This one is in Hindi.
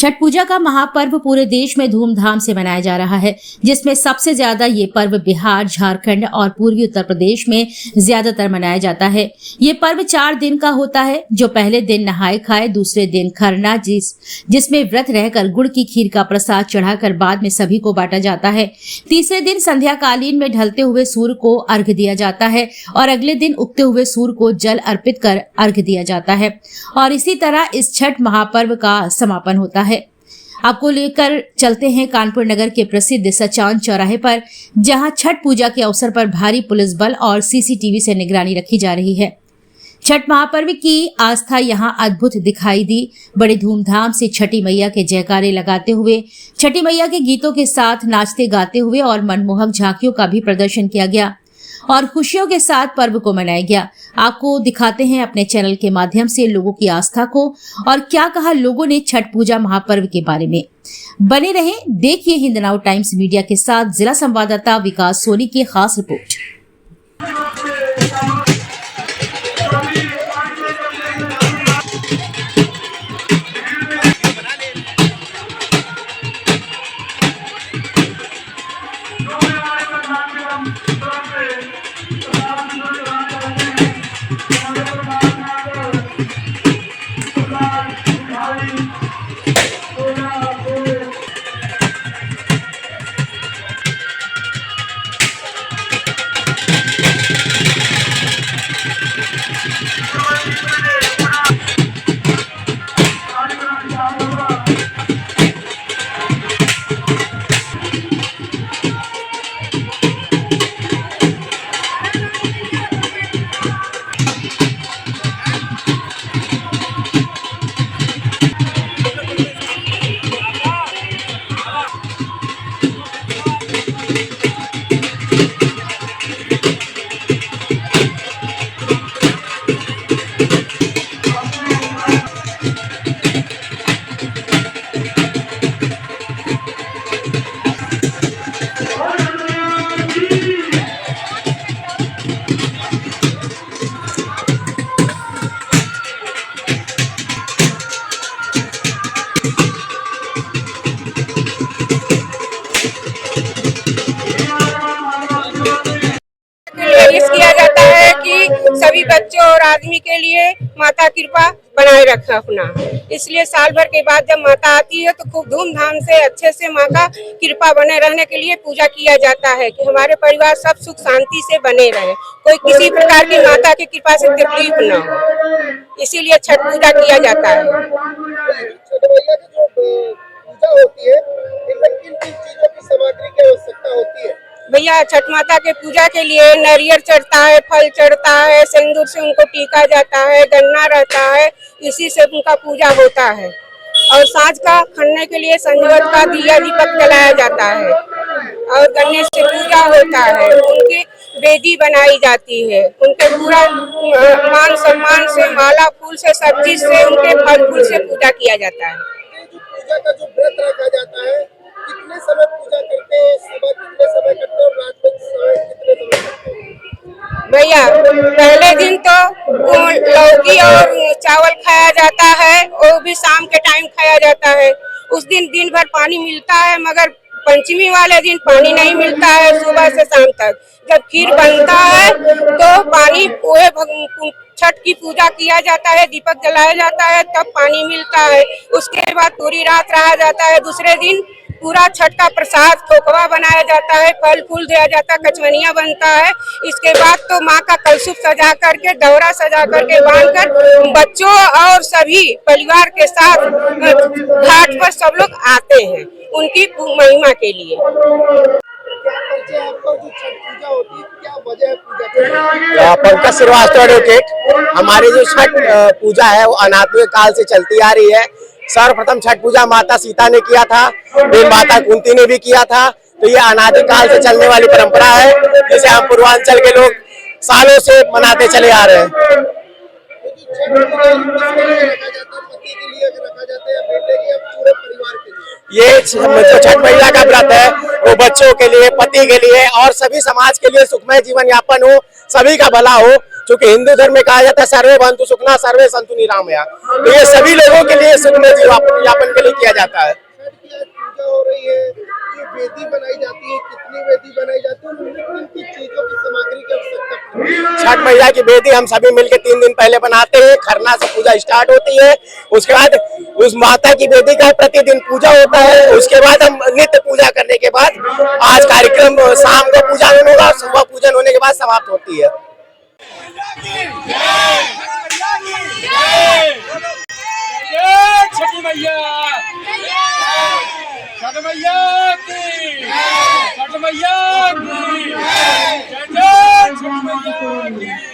छठ पूजा का महापर्व पूरे देश में धूमधाम से मनाया जा रहा है, जिसमें सबसे ज्यादा ये पर्व बिहार, झारखंड और पूर्वी उत्तर प्रदेश में ज्यादातर मनाया जाता है। ये पर्व 4 दिन का होता है, जो पहले दिन नहाए खाए, दूसरे दिन खरना जिसमें व्रत रहकर गुड़ की खीर का प्रसाद चढ़ाकर बाद में सभी को बांटा जाता है। तीसरे दिन संध्या कालीन में ढलते हुए सूर्य को अर्घ्य दिया जाता है और अगले दिन उगते हुए सूर्य को जल अर्पित कर अर्घ्य दिया जाता है और इसी तरह इस छठ महापर्व का समापन होता है। आपको लेकर चलते हैं कानपुर नगर के प्रसिद्ध सचान चौराहे पर, जहां छठ पूजा के अवसर पर भारी पुलिस बल और सीसीटीवी से निगरानी रखी जा रही है। छठ महापर्व की आस्था यहां अद्भुत दिखाई दी। बड़े धूमधाम से छठी मैया के जयकारे लगाते हुए, छठी मैया के गीतों के साथ नाचते गाते हुए और मनमोहक झांकियों का भी प्रदर्शन किया गया और खुशियों के साथ पर्व को मनाया गया। आपको दिखाते हैं अपने चैनल के माध्यम से लोगों की आस्था को और क्या कहा लोगों ने छठ पूजा महापर्व के बारे में। बने रहें, देखिए हिंद नाउ टाइम्स मीडिया के साथ जिला संवाददाता विकास सोनी की खास रिपोर्ट। किया जाता है कि सभी बच्चों और आदमी के लिए माता कृपा बनाए रखना। इसलिए साल भर के बाद जब माता आती है तो खूब धूमधाम से अच्छे से माँ का कृपा बने रहने के लिए पूजा किया जाता है कि हमारे परिवार सब सुख शांति से बने रहे, कोई किसी प्रकार की माता की कृपा से तकलीफ न हो। इसीलिए छठ पूजा किया जाता है। पूजा होती है, इनमें किन किन चीजों की सामग्री की आवश्यकता होती है? भैया, छठ माता के पूजा के लिए नारियल चढ़ता है, फल चढ़ता है, सिंदूर से उनको टीका जाता है, गन्ना रहता है, इसी से उनका पूजा होता है। और साँझ का खन्ने के लिए संजोत का दिया दीपक जलाया जाता है और गन्ने से पूजा होता है। उनकी वेदी बनाई जाती है, उनके पूरा मान सम्मान से, माला फूल से, सब चीज से, उनके फल फूल से पूजा किया जाता है। पूजा का जो व्रत रखा जाता है, कितने समय पूजा करते हैं, सुबह कितने समय करते हैं और रात में कितने समय करते हैं? भैया, पहले दिन तो लौकी और चावल खाया जाता है, वो भी शाम के टाइम खाया जाता है। उस दिन दिन भर पानी मिलता है, मगर पंचमी वाले दिन पानी नहीं मिलता है सुबह से शाम तक। जब खीर बनता है तो पानी छठ की पूजा किया जाता है, दीपक जलाया जाता है, तब पानी मिलता है। उसके बाद पूरी रात रहा जाता है। दूसरे दिन पूरा छठ का प्रसाद ठोकवा बनाया जाता है, फल फूल दिया जाता है, कचवनिया बनता है। इसके बाद तो माँ का कलशुप सजा करके, दौरा सजा करके बांधकर बच्चों और सभी परिवार के साथ घाट पर सब लोग आते हैं उनकी महिमा के लिए। पंकज श्रीवास्तव एडवोकेट। हमारी जो छठ पूजा है वो अनादिम काल से चलती आ रही है। सर्वप्रथम छठ पूजा माता सीता ने किया था, फिर माता कुंती ने भी किया था। तो ये अनादि काल से चलने वाली परंपरा है, जिसे हम पूर्वांचल के लोग सालों से मनाते चले आ रहे हैं। ये जो छठ मैया का व्रत है वो बच्चों के लिए, पति के लिए और सभी समाज के लिए सुखमय जीवन यापन हो, सभी का भला हो, चूंकि हिंदू धर्म में कहा जाता है सर्वे बंधु सुखना सर्वे संतु निरामया, तो ये सभी लोगों के लिए सुख में जीवन यापन के लिए किया जाता है। छठ की आज पूजा हो रही है, जो वेदी बनाई जाती है, कितनी वेदी बनाई जाती है, उनमें किन किन चीजों की सामग्री की आवश्यकता पड़ती है? छठ मैया की वेदी हम सभी मिलकर 3 दिन पहले बनाते हैं। खरना से पूजा स्टार्ट होती है, उसके बाद उस माता की वेदी का प्रतिदिन पूजा होता है। उसके बाद हम नित्य पूजा करने के बाद आज कार्यक्रम शाम को पूजा होगा, सुबह पूजन होने के बाद समाप्त होती है। छठी मैया, छठ मैया की, छठ मैया की, जय जय छठ मैया की।